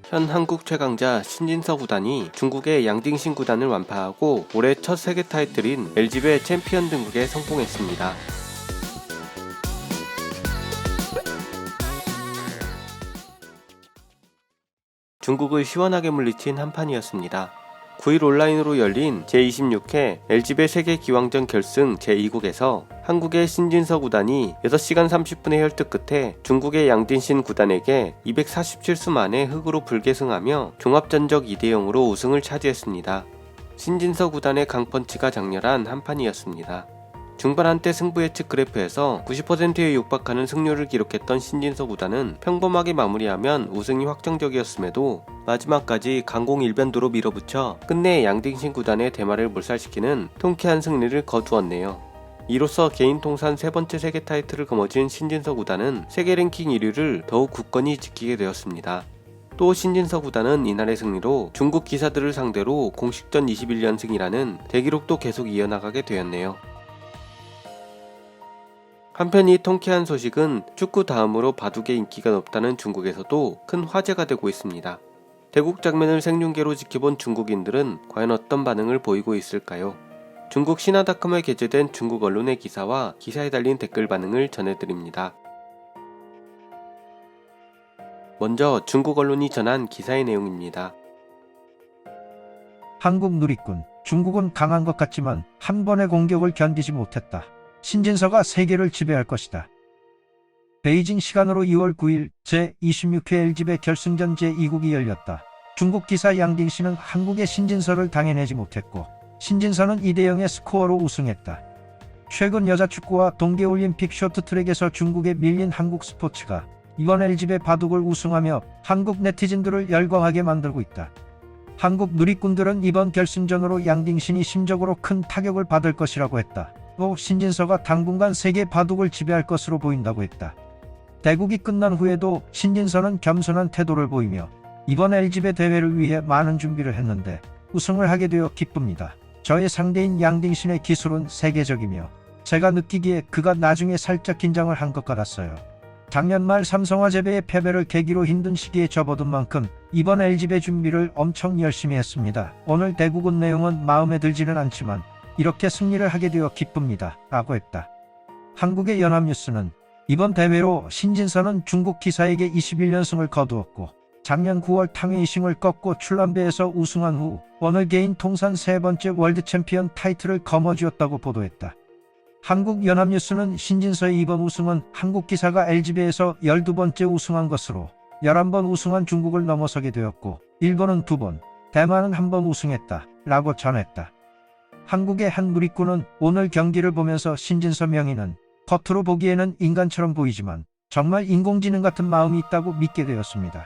현 한국 최강자 신진서 구단이 중국의 양딩신 구단을 완파하고 올해 첫 세계 타이틀인 LG배 챔피언 등극에 성공했습니다. 중국을 시원하게 물리친 한판이었습니다. 9일 온라인으로 열린 제26회 LG배 세계기왕전 결승 제2국에서 한국의 신진서 구단이 6시간 30분의 혈투 끝에 중국의 양딩신 구단에게 247수 만에 흑으로 불계승하며 종합전적 2대0으로 우승을 차지했습니다. 신진서 구단의 강펀치가 장렬한 한판이었습니다. 중반 한때 승부 예측 그래프에서 90%에 육박하는 승률을 기록했던 신진서 구단은 평범하게 마무리하면 우승이 확정적이었음에도 마지막까지 강공일변도로 밀어붙여 끝내 양딩신 구단의 대마를 몰살시키는 통쾌한 승리를 거두었네요. 이로써 개인 통산 세 번째 세계 타이틀을 거머쥔 신진서 구단은 세계 랭킹 1위를 더욱 굳건히 지키게 되었습니다. 또 신진서 구단은 이날의 승리로 중국 기사들을 상대로 공식전 21연승이라는 대기록도 계속 이어나가게 되었네요. 한편 이 통쾌한 소식은 축구 다음으로 바둑의 인기가 높다는 중국에서도 큰 화제가 되고 있습니다. 대국 장면을 생중계로 지켜본 중국인들은 과연 어떤 반응을 보이고 있을까요? 중국 신화닷컴에 게재된 중국 언론의 기사와 기사에 달린 댓글 반응을 전해드립니다. 먼저 중국 언론이 전한 기사의 내용입니다. 한국 누리꾼, 중국은 강한 것 같지만 한 번의 공격을 견디지 못했다. 신진서가 세계를 지배할 것이다. 베이징 시간으로 2월 9일 제26회 LG배 결승전 제2국이 열렸다. 중국 기사 양딩신은 한국의 신진서를 당해내지 못했고 신진서는 2대0의 스코어로 우승했다. 최근 여자축구와 동계올림픽 쇼트트랙에서 중국에 밀린 한국 스포츠가 이번 LG배 바둑을 우승하며 한국 네티즌들을 열광하게 만들고 있다. 한국 누리꾼들은 이번 결승전으로 양딩신이 심적으로 큰 타격을 받을 것이라고 했다. 또 신진서가 당분간 세계 바둑을 지배할 것으로 보인다고 했다. 대국이 끝난 후에도 신진서는 겸손한 태도를 보이며 이번 LG배 대회를 위해 많은 준비를 했는데 우승을 하게 되어 기쁩니다. 저의 상대인 양딩신의 기술은 세계적이며 제가 느끼기에 그가 나중에 살짝 긴장을 한 것 같았어요. 작년 말 삼성화재배의 패배를 계기로 힘든 시기에 접어든 만큼 이번 LG배 준비를 엄청 열심히 했습니다. 오늘 대국은 내용은 마음에 들지는 않지만 이렇게 승리를 하게 되어 기쁩니다. 라고 했다. 한국의 연합뉴스는 이번 대회로 신진서는 중국 기사에게 21연승을 거두었고 작년 9월 탕웨이싱을 꺾고 출란배에서 우승한 후 오늘 개인 통산 세 번째 월드 챔피언 타이틀을 거머쥐었다고 보도했다. 한국 연합뉴스는 신진서의 이번 우승은 한국 기사가 LG배에서 12번째 우승한 것으로 11번 우승한 중국을 넘어서게 되었고 일본은 2번, 대만은 1번 우승했다. 라고 전했다. 한국의 한 누리꾼은 오늘 경기를 보면서 신진서 명인은 겉으로 보기에는 인간처럼 보이지만 정말 인공지능 같은 마음이 있다고 믿게 되었습니다.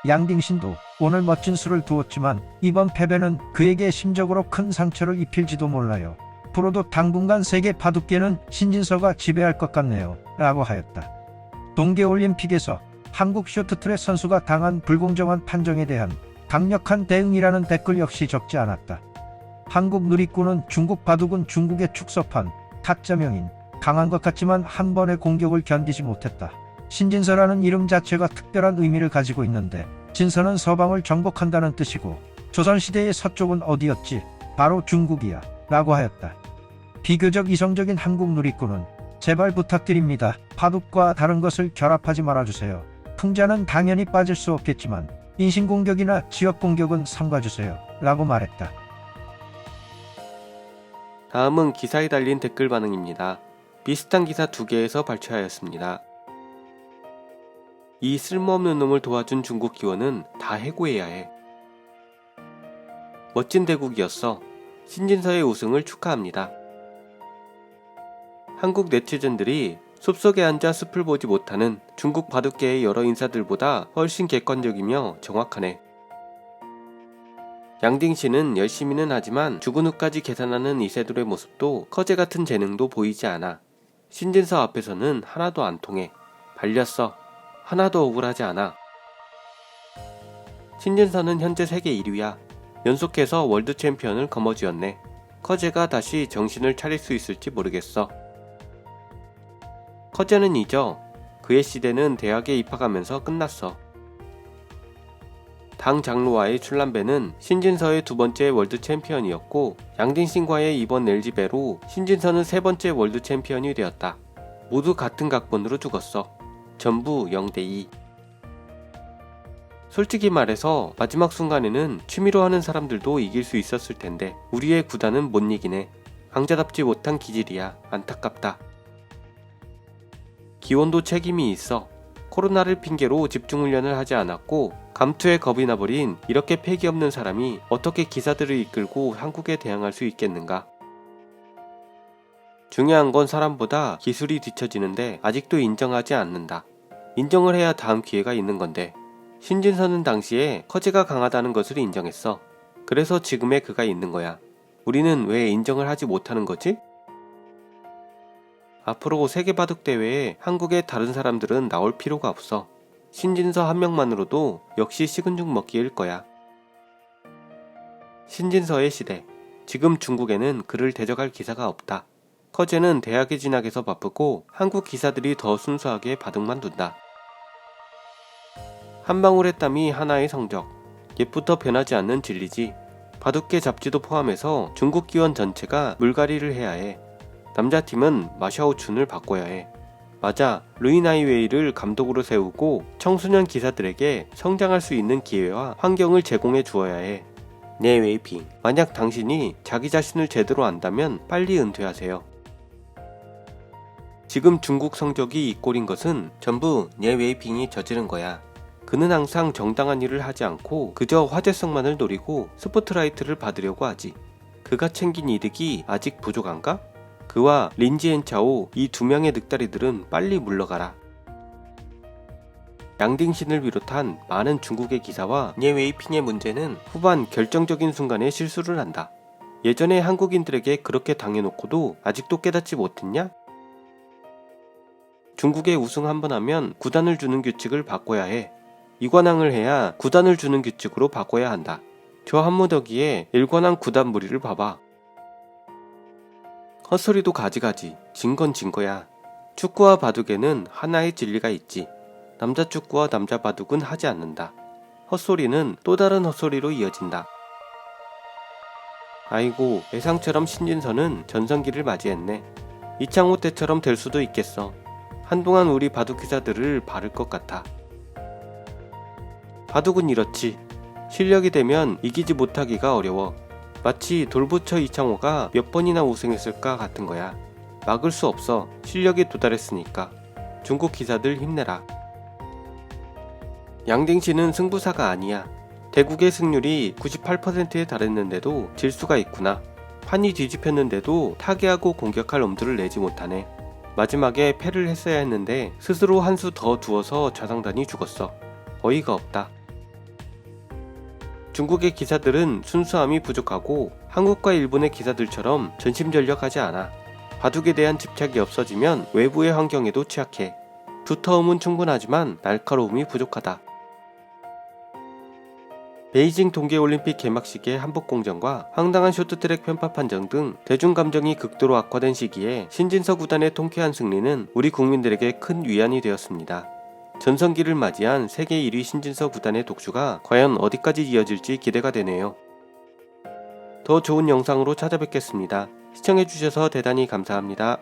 양딩신도 오늘 멋진 수를 두었지만 이번 패배는 그에게 심적으로 큰 상처를 입힐지도 몰라요. 앞으로도 당분간 세계 바둑계는 신진서가 지배할 것 같네요. 라고 하였다. 동계올림픽에서 한국 쇼트트랙 선수가 당한 불공정한 판정에 대한 강력한 대응이라는 댓글 역시 적지 않았다. 한국 누리꾼은 중국 바둑은 중국의 축소판, 타짜명인, 강한 것 같지만 한 번의 공격을 견디지 못했다. 신진서라는 이름 자체가 특별한 의미를 가지고 있는데 진서는 서방을 정복한다는 뜻이고 조선시대의 서쪽은 어디였지? 바로 중국이야. 라고 하였다. 비교적 이성적인 한국 누리꾼은 제발 부탁드립니다. 바둑과 다른 것을 결합하지 말아주세요. 풍자는 당연히 빠질 수 없겠지만 인신공격이나 지역공격은 삼가주세요. 라고 말했다. 다음은 기사에 달린 댓글 반응입니다. 비슷한 기사 2개에서 발췌하였습니다. 이 쓸모없는 놈을 도와준 중국 기원은 다 해고해야 해. 멋진 대국이었어. 신진서의 우승을 축하합니다. 한국 네티즌들이 숲속에 앉아 숲을 보지 못하는 중국 바둑계의 여러 인사들보다 훨씬 객관적이며 정확하네. 양딩신은 열심히는 하지만 죽은 후까지 계산하는 이세돌의 모습도 커제 같은 재능도 보이지 않아. 신진서 앞에서는 하나도 안 통해. 발렸어. 하나도 억울하지 않아. 신진서는 현재 세계 1위야. 연속해서 월드 챔피언을 거머쥐었네. 커제가 다시 정신을 차릴 수 있을지 모르겠어. 커제는 잊어. 그의 시대는 대학에 입학하면서 끝났어. 당 장로와의 출란배는 신진서의 두 번째 월드 챔피언이었고 양딩신과의 이번 LG배로 신진서는 세 번째 월드 챔피언이 되었다. 모두 같은 각본으로 죽었어. 전부 0대2. 솔직히 말해서 마지막 순간에는 취미로 하는 사람들도 이길 수 있었을 텐데 우리의 구단은 못 이기네. 강자답지 못한 기질이야. 안타깝다. 기원도 책임이 있어. 코로나를 핑계로 집중훈련을 하지 않았고 감투에 겁이 나버린 이렇게 패기 없는 사람이 어떻게 기사들을 이끌고 한국에 대항할 수 있겠는가. 중요한 건 사람보다 기술이 뒤처지는데 아직도 인정하지 않는다. 인정을 해야 다음 기회가 있는 건데 신진서는 당시에 커제가 강하다는 것을 인정했어. 그래서 지금의 그가 있는 거야. 우리는 왜 인정을 하지 못하는 거지? 앞으로 세계바둑대회에 한국의 다른 사람들은 나올 필요가 없어. 신진서 한 명만으로도 역시 식은 죽 먹기일 거야. 신진서의 시대. 지금 중국에는 그를 대적할 기사가 없다. 커제는 대학에 진학해서 바쁘고 한국 기사들이 더 순수하게 바둑만 둔다. 한 방울의 땀이 하나의 성적. 옛부터 변하지 않는 진리지. 바둑계 잡지도 포함해서 중국 기원 전체가 물갈이를 해야 해. 남자팀은 마샤오춘을 바꿔야 해. 맞아, 루이나이웨이를 감독으로 세우고 청소년 기사들에게 성장할 수 있는 기회와 환경을 제공해 주어야 해. 네 웨이핑, 만약 당신이 자기 자신을 제대로 안다면 빨리 은퇴하세요. 지금 중국 성적이 이 꼴인 것은 전부 네 웨이핑이 저지른 거야. 그는 항상 정당한 일을 하지 않고 그저 화제성만을 노리고 스포트라이트를 받으려고 하지. 그가 챙긴 이득이 아직 부족한가? 그와 린지엔차오 이 두 명의 늑다리들은 빨리 물러가라. 양딩신을 비롯한 많은 중국의 기사와 예 웨이핑의 문제는 후반 결정적인 순간에 실수를 한다. 예전에 한국인들에게 그렇게 당해놓고도 아직도 깨닫지 못했냐? 중국에 우승 한번 하면 구단을 주는 규칙을 바꿔야 해. 이관왕을 해야 구단을 주는 규칙으로 바꿔야 한다. 저 한무더기에 일관왕 구단 무리를 봐봐. 헛소리도 가지가지. 진 건 진 거야. 축구와 바둑에는 하나의 진리가 있지. 남자 축구와 남자 바둑은 하지 않는다. 헛소리는 또 다른 헛소리로 이어진다. 아이고, 예상처럼 신진서는 전성기를 맞이했네. 이창호 때처럼 될 수도 있겠어. 한동안 우리 바둑 기사들을 바를 것 같아. 바둑은 이렇지. 실력이 되면 이기지 못하기가 어려워. 마치 돌부처 이창호가 몇 번이나 우승했을까 같은 거야. 막을 수 없어. 실력이 도달했으니까. 중국 기사들 힘내라. 양딩신은 승부사가 아니야. 대국의 승률이 98%에 달했는데도 질 수가 있구나. 판이 뒤집혔는데도 타개하고 공격할 엄두를 내지 못하네. 마지막에 패를 했어야 했는데 스스로 한 수 더 두어서 좌상단이 죽었어. 어이가 없다. 중국의 기사들은 순수함이 부족하고 한국과 일본의 기사들처럼 전심전력하지 않아. 바둑에 대한 집착이 없어지면 외부의 환경에도 취약해. 두터움은 충분하지만 날카로움이 부족하다. 베이징 동계올림픽 개막식의 한복공정과 황당한 쇼트트랙 편파 판정 등 대중감정이 극도로 악화된 시기에 신진서 구단의 통쾌한 승리는 우리 국민들에게 큰 위안이 되었습니다. 전성기를 맞이한 세계 1위 신진서 구단의 독주가 과연 어디까지 이어질지 기대가 되네요. 더 좋은 영상으로 찾아뵙겠습니다. 시청해주셔서 대단히 감사합니다.